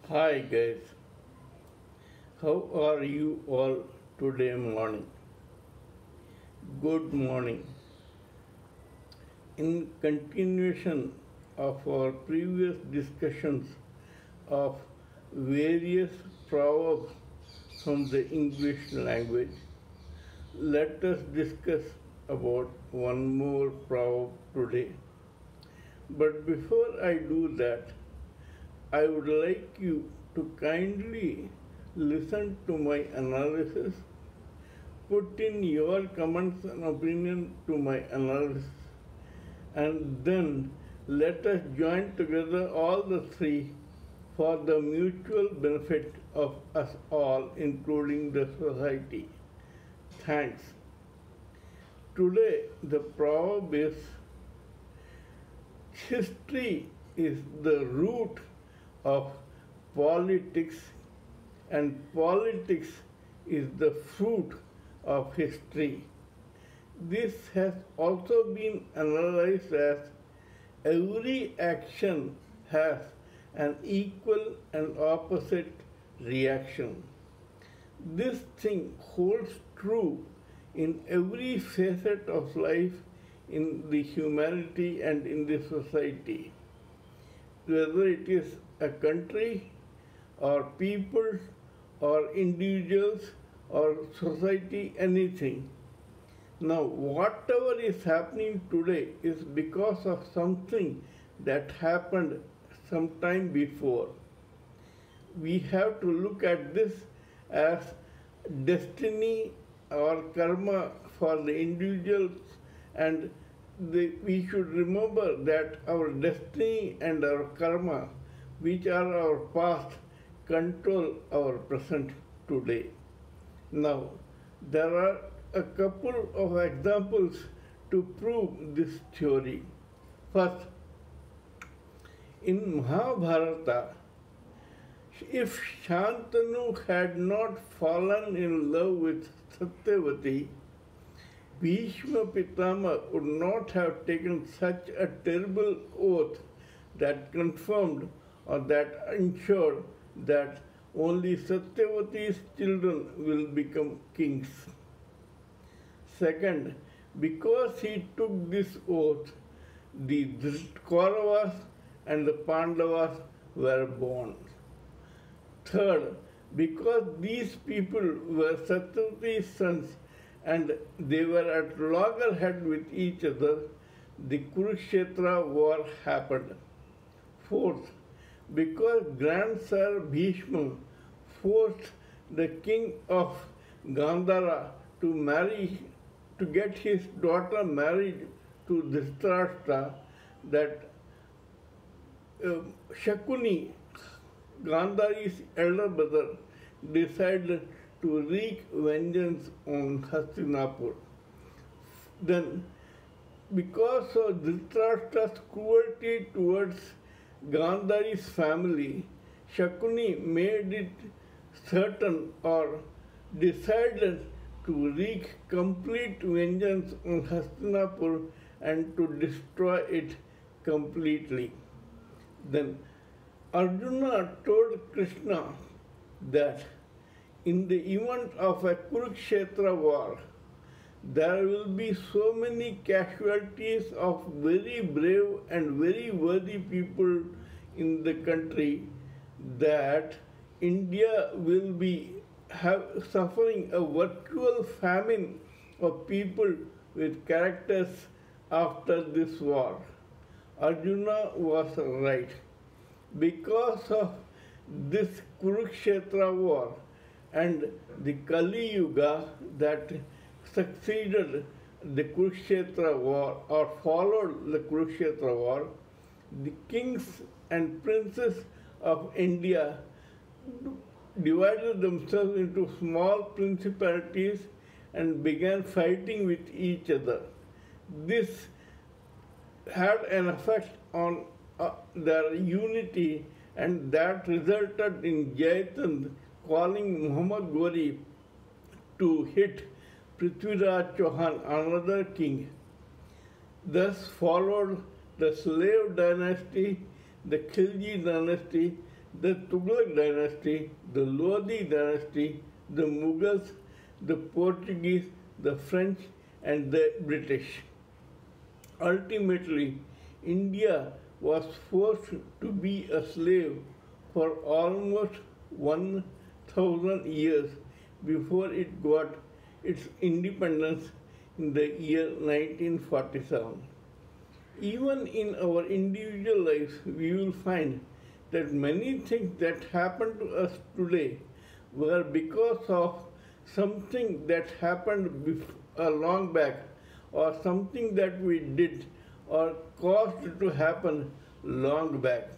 Hi guys, how are you all today morning? Good morning. In continuation of our previous discussions of various proverbs from the English language, let us discuss about one more proverb today. But before I do that, I would like you to kindly listen to my analysis, put in your comments and opinion to my analysis, and then let us join together all the three for the mutual benefit of us all, including the society. Thanks. Today, the proverb is history is the root of politics, and politics is the fruit of history. This has also been analyzed as every action has an equal and opposite reaction. This thing holds true in every facet of life in the humanity and in the society, whether it is a country or people or individuals or society, anything. Now, whatever is happening today is because of something that happened some time before. We have to look at this as destiny or karma for the individuals, and we should remember that our destiny and our karma, which are our past, control our present today. Now, there are a couple of examples to prove this theory. First, in Mahabharata, if Shantanu had not fallen in love with Satyavati, Bhishma Pitama would not have taken such a terrible oath that confirmed or that ensured that only Satyavati's children will become kings. Second, because he took this oath, the Kauravas and the Pandavas were born. Third, because these people were Satyavati's sons and they were at loggerhead with each other, the Kurukshetra war happened. Fourth, because Grandsire Bhishma forced the king of Gandhara to get his daughter married to Dhritarashtra, that Shakuni, Gandhari's elder brother, decided to wreak vengeance on Hastinapur. Then, because of Dhritarashtra's cruelty towards Gandhari's family, Shakuni made it certain or decided to wreak complete vengeance on Hastinapur and to destroy it completely. Then Arjuna told Krishna that in the event of a Kurukshetra war, there will be so many casualties of very brave and very worthy people in the country that India will be suffering a virtual famine of people with characters after this war. Arjuna was right. Because of this Kurukshetra war and the Kali Yuga that succeeded the Kurukshetra war or followed the Kurukshetra war, the kings and princes of India divided themselves into small principalities and began fighting with each other. This had an effect on their unity, and that resulted in Jaichand calling Muhammad Ghori to hit Prithviraj Chauhan, another king. Thus followed the slave dynasty, the Khilji dynasty, the Tughlaq dynasty, the Lodi dynasty, the Mughals, the Portuguese, the French, and the British. Ultimately, India was forced to be a slave for almost 1,000 years before it got its independence in the year 1947. Even in our individual lives, we will find that many things that happen to us today were because of something that happened a long back, or something that we did or caused to happen long back.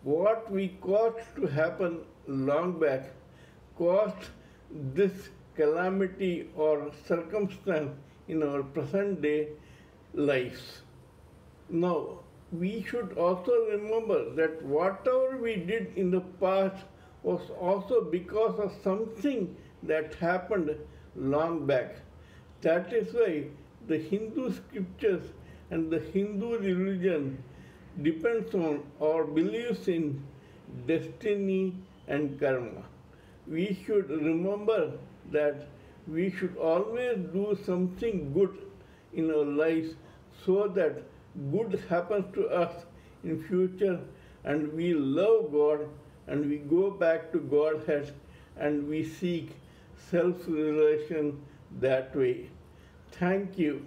What we caused to happen long back caused this calamity or circumstance in our present day lives. Now, we should also remember that whatever we did in the past was also because of something that happened long back. That is why the Hindu scriptures and the Hindu religion depends on or believes in destiny and karma. We should remember that we should always do something good in our lives so that good happens to us in future and we love God and we go back to Godhead and we seek self-realization that way. Thank you.